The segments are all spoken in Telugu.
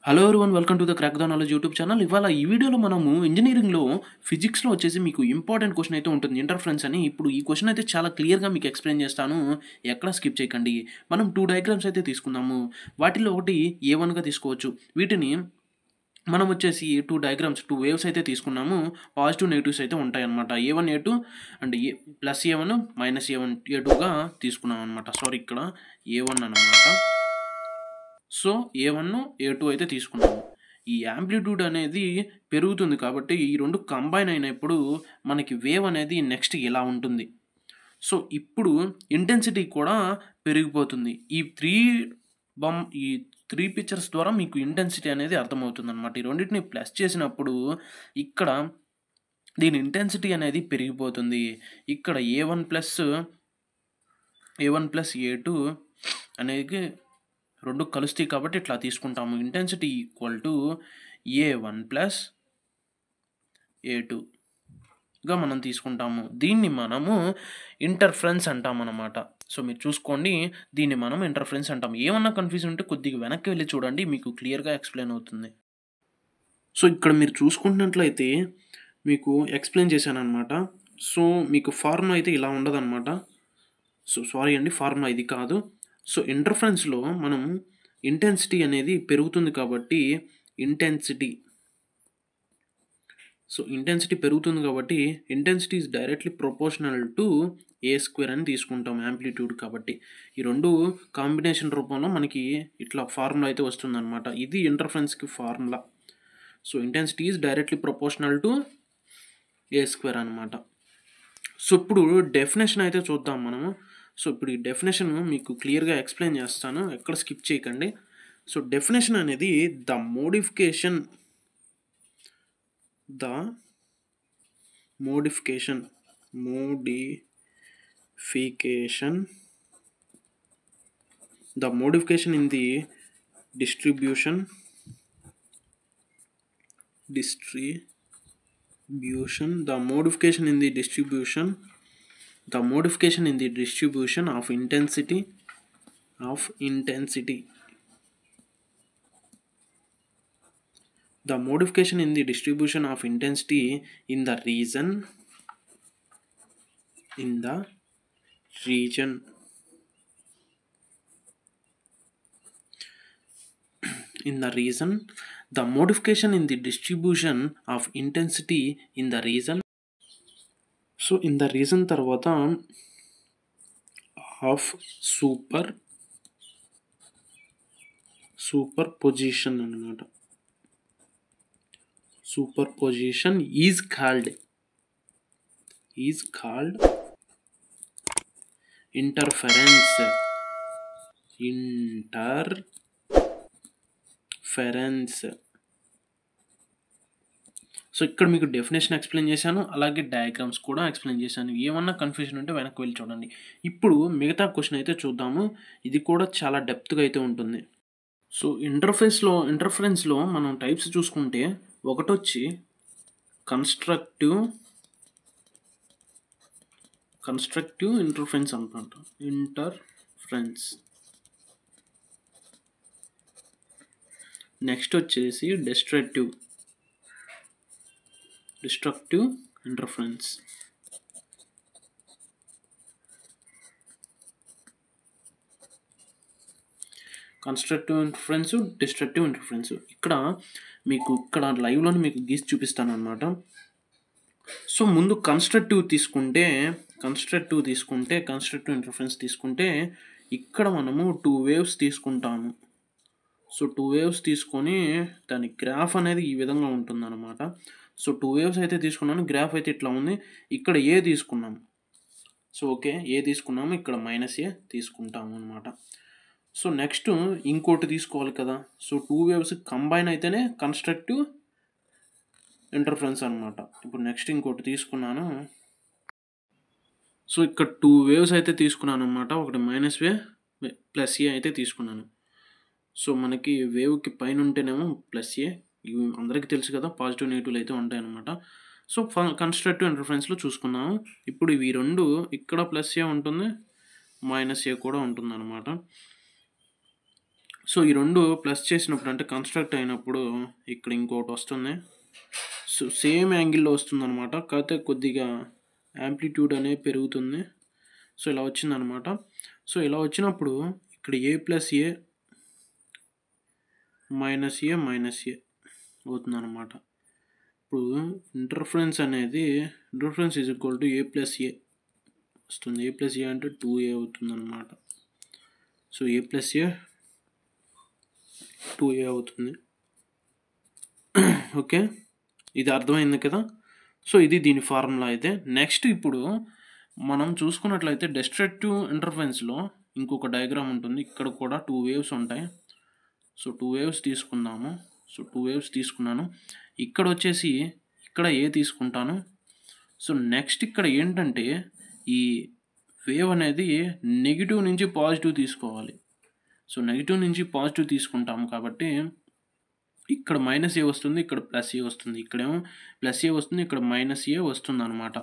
Hello everyone welcome to the crack the knowledge YouTube channel. ఇవాళ ఈ వీడియోలో మనము ఇంజినీరింగ్‌లో ఫిజిక్స్‌లో వచ్చేసి మీకు ఇంపార్టెంట్ క్వెషన్ అయితే ఉంటుంది. ఇంటర్ఫరెన్స్ అని. ఇప్పుడు ఈ క్వెషన్ అయితే చాలా క్లియర్‌గా మీకు ఎక్స్‌ప్లెయిన్ చేస్తాను. ఎక్కడ స్కిప్ చేయకండి. మనం 2 డయాగ్రామ్స్ అయితే తీసుకుందాము. వాటిలో ఒకటి A1గా తీసుకోవచ్చు. వీటిని మనం వచ్చేసి 2 డయాగ్రామ్స్ 2 వేవ్స్ అయితే తీసుకున్నాము. పాజిటివ్, నెగెటివ్స్ అయితే ఉంటాయన్నమాట. A1, A2 and plus A1 minus A1, A2గా తీసుకున్నాం అనమాట. సారీ ఇక్కడ A1 అన్నమాట. సో A1, A2 అయితే తీసుకున్నాము. ఈ యాంప్లిట్యూడ్ అనేది పెరుగుతుంది కాబట్టి ఈ 2 కంబైన్ అయినప్పుడు మనకి వేవ్ అనేది నెక్స్ట్ ఇలా ఉంటుంది. సో ఇప్పుడు ఇంటెన్సిటీ కూడా పెరిగిపోతుంది. ఈ 3 పిక్చర్స్ ద్వారా మీకు ఇంటెన్సిటీ అనేది అర్థమవుతుందన్నమాట. ఈ రెండిటిని ప్లస్ చేసినప్పుడు ఇక్కడ దీని ఇంటెన్సిటీ అనేది పెరిగిపోతుంది. ఇక్కడ A1 ప్లస్ A2 అనేది 2 కలుస్తాయి కాబట్టి ఇట్లా తీసుకుంటాము. Intensity equal to A1 plus A2గా మనం తీసుకుంటాము. దీన్ని మనము ఇంటర్ఫరెన్స్ అంటామన్నమాట. సో మీరు చూసుకోండి, దీన్ని మనం ఇంటర్ఫరెన్స్ అంటాం. ఏమన్నా కన్ఫ్యూజన్ ఉంటే కొద్దిగా వెనక్కి వెళ్ళి చూడండి, మీకు క్లియర్‌గా ఎక్స్‌ప్లెయిన్ అవుతుంది. సో ఇక్కడ మీరు చూసుకుంటున్నట్లయితే మీకు ఎక్స్‌ప్లెయిన్ చేశానన్నమాట. సో మీకు ఫార్ములా అయితే ఇలా ఉండదన్నమాట. సో సారీ అండి, ఫార్ములా ఇది కాదు. సో ఇంటర్ఫరెన్స్‌లో మనం ఇంటెన్సిటీ అనేది పెరుగుతుంది కాబట్టి ఇంటెన్సిటీ పెరుగుతుంది కాబట్టి intensity is directly proportional to A² అని తీసుకుంటాం యాంప్లిట్యూడ్ కాబట్టి. ఈ 2 కాంబినేషన్ రూపంలో మనకి ఇట్లా ఫార్ములా అయితే వస్తుందన్నమాట. ఇది ఇంటర్ఫరెన్స్‌కి formula. So intensity is directly proportional to A² అనమాట. సో ఇప్పుడు డెఫినేషన్ అయితే చూద్దాం మనము. సో ఇప్పుడు ఈ డెఫినేషన్ మీకు క్లియర్‌గా ఎక్స్‌ప్లెయిన్ చేస్తాను. ఎక్కడ స్కిప్ చేయకండి. సో డెఫినేషన్ అనేది the modification in the distribution of intensity the modification in the distribution of intensity in the region the modification in the distribution of intensity in the region. So in the region తర్వాత of superposition అన్నమాట. Superposition is called interference. So ఇక్కడ మీకు డెఫినేషన్ ఎక్స్‌ప్లెయిన్ చేశాను, అలాగే డయాగ్రామ్స్ కూడా ఎక్స్‌ప్లెయిన్ చేశాను. ఏమన్నా కన్ఫ్యూజన్ ఉంటే వెనక్కి వెళ్ళి చూడండి. ఇప్పుడు మిగతా క్వెషన్ అయితే చూద్దాము. ఇది కూడా చాలా డెప్త్‌గా అయితే ఉంటుంది. సో ఇంటర్ఫరెన్స్‌లో మనం టైప్స్ చూసుకుంటే ఒకటొచ్చి కన్స్ట్రక్టివ్ ఇంటర్ఫరెన్స్ అనమాట. నెక్స్ట్ వచ్చేసి destructive interference. Constructive interference, destructive interference. ఇక్కడ లైవ్లోనే మీకు గీసి చూపిస్తాను అనమాట. సో ముందు కన్స్ట్రక్టివ్ ఇంటర్ఫరెన్స్ తీసుకుంటే ఇక్కడ మనము 2 వేవ్స్ తీసుకుంటాము. సో 2 వేవ్స్ తీసుకొని దాని గ్రాఫ్ అనేది ఈ విధంగా ఉంటుందన్నమాట. సో 2 వేవ్స్ అయితే తీసుకున్నాను, గ్రాఫ్ అయితే ఇట్లా ఉంది. ఇక్కడ A తీసుకున్నాము. సో ఓకే, A తీసుకున్నాము, ఇక్కడ -A తీసుకుంటాము అనమాట. సో నెక్స్ట్ ఇంకోటి తీసుకోవాలి కదా. సో 2 వేవ్స్ కంబైన్ అయితేనే కన్స్ట్రక్టివ్ ఇంటర్ఫరెన్స్ అనమాట. ఇప్పుడు నెక్స్ట్ ఇంకోటి తీసుకున్నాను. సో ఇక్కడ 2 వేవ్స్ అయితే తీసుకున్నాను అనమాట. ఒకటి -A ప్లస్ A అయితే తీసుకున్నాను. సో మనకి వేవ్కి పైన ఉంటేనేమో +A, ఇవి అందరికీ తెలుసు కదా, పాజిటివ్ నెగిటివ్లు అయితే ఉంటాయన్నమాట. సో కన్స్ట్రక్టివ్ ఇంటర్ఫరెన్స్లో చూసుకున్నాము. ఇప్పుడు ఇవి 2 ఇక్కడ +A ఉంటుంది, -A కూడా ఉంటుందన్నమాట. సో ఈ రెండు ప్లస్ చేసినప్పుడు అంటే కన్స్ట్రక్ట్ అయినప్పుడు ఇక్కడ ఇంకోటి వస్తుంది. సో సేమ్ యాంగిల్లో వస్తుందన్నమాట, కాకపోతే కొద్దిగా యాంప్లిట్యూడ్ అనేది పెరుగుతుంది. సో ఇలా వచ్చిందనమాట. సో ఇలా వచ్చినప్పుడు ఇక్కడ A plus A minus A minus A అవుతుందన్నమాట. ఇప్పుడు interference is equal to A plus A వస్తుంది. ఏ ప్లస్ ఏ అంటే 2a అవుతుందన్నమాట. సో ఏ ప్లస్ ఏ 2a అవుతుంది. ఓకే, ఇది అర్థమైంది కదా. సో ఇది దీని ఫార్ములా అయితే. నెక్స్ట్ ఇప్పుడు మనం చూసుకున్నట్లయితే డిస్ట్రక్టివ్ ఇంటర్ఫరెన్స్లో ఇంకొక డయాగ్రామ్ ఉంటుంది. ఇక్కడ కూడా 2 వేవ్స్ ఉంటాయి. సో 2 వేవ్స్ తీసుకుందాము. సో 2 వేవ్స్ తీసుకున్నాను. ఇక్కడ వచ్చేసి ఇక్కడ ఏ తీసుకుంటాను. సో నెక్స్ట్ ఇక్కడ ఏంటంటే ఈ వేవ్ అనేది నెగిటివ్ నుంచి పాజిటివ్ తీసుకోవాలి. సో నెగిటివ్ నుంచి పాజిటివ్ తీసుకుంటాము కాబట్టి ఇక్కడ మైనస్ ఏ వస్తుంది, ఇక్కడ ప్లస్ ఏ వస్తుంది. ఇక్కడేమో ప్లస్ ఏ వస్తుంది, ఇక్కడ మైనస్ ఏ వస్తుంది అనమాట.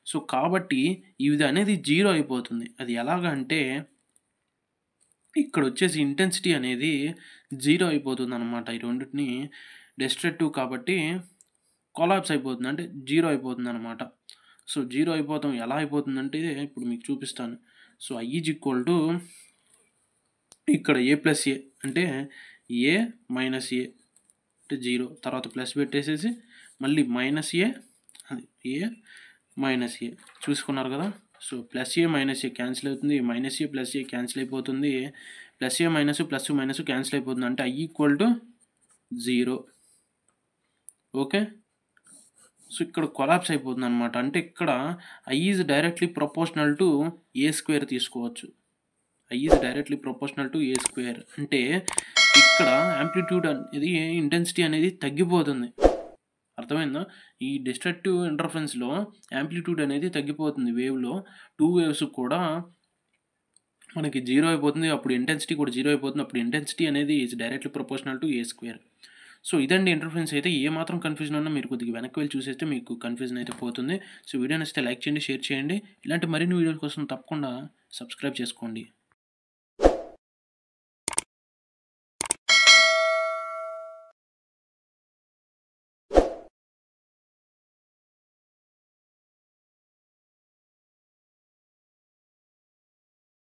సో కాబట్టి ఇది అనేది 0 అయిపోతుంది. అది ఎలాగంటే ఇక్కడ వచ్చేసి ఇంటెన్సిటీ అనేది 0 అయిపోతుంది అనమాట. ఈ రెండింటిని డిస్ట్రక్టివ్ కాబట్టి కొలాప్స్ అయిపోతుంది, అంటే 0 అయిపోతుంది అనమాట. సో 0 అయిపోతాం ఎలా అయిపోతుందంటే ఇప్పుడు మీకు చూపిస్తాను. So I is equal to ఇక్కడ ఏ ప్లస్ ఏ అంటే ఏ మైనస్ ఏ అంటే 0, తర్వాత ప్లస్ పెట్టేసేసి మళ్ళీ మైనస్ ఏ మైనస్ ఏ చూసుకున్నారు కదా. So plus A minus A cancel అవుతుంది, మైనస్ ఏ ప్లస్ ఏ క్యాన్సిల్ అయిపోతుంది, plus A minus plus minus cancel అయిపోతుంది, అంటే I equal to 0. Okay, so ఇక్కడ కొలాప్స్ అయిపోతుంది అనమాట. అంటే ఇక్కడ I is directly proportional to A square తీసుకోవచ్చు. I is directly proportional to A square అంటే ఇక్కడ యాంప్లిట్యూడ్ అనేది ఇంటెన్సిటీ అనేది తగ్గిపోతుంది. అర్థమైందా? ఈ డిస్ట్రక్టివ్ ఇంటర్ఫరెన్స్లో యాంప్లిట్యూడ్ అనేది తగ్గిపోతుంది. వేవ్లో 2 వేవ్స్ కూడా మనకి 0 అయిపోతుంది, అప్పుడు ఇంటెన్సిటీ కూడా 0 అయిపోతుంది. అప్పుడు ఇంటెన్సిటీ అనేది is directly proportional to A square. So ఇదండి ఇంటర్ఫరెన్స్ అయితే. ఏ మాత్రం కన్ఫ్యూజన్ ఉన్నా మీరు కొద్దిగా వెనక్కి వెళ్ళి చూసేస్తే మీకు కన్ఫ్యూజన్ అయితే పోతుంది. సో వీడియో నచ్చితే లైక్ చేయండి, షేర్ చేయండి. ఇలాంటి మరిన్ని వీడియోల కోసం తప్పకుండా సబ్స్క్రైబ్ చేసుకోండి.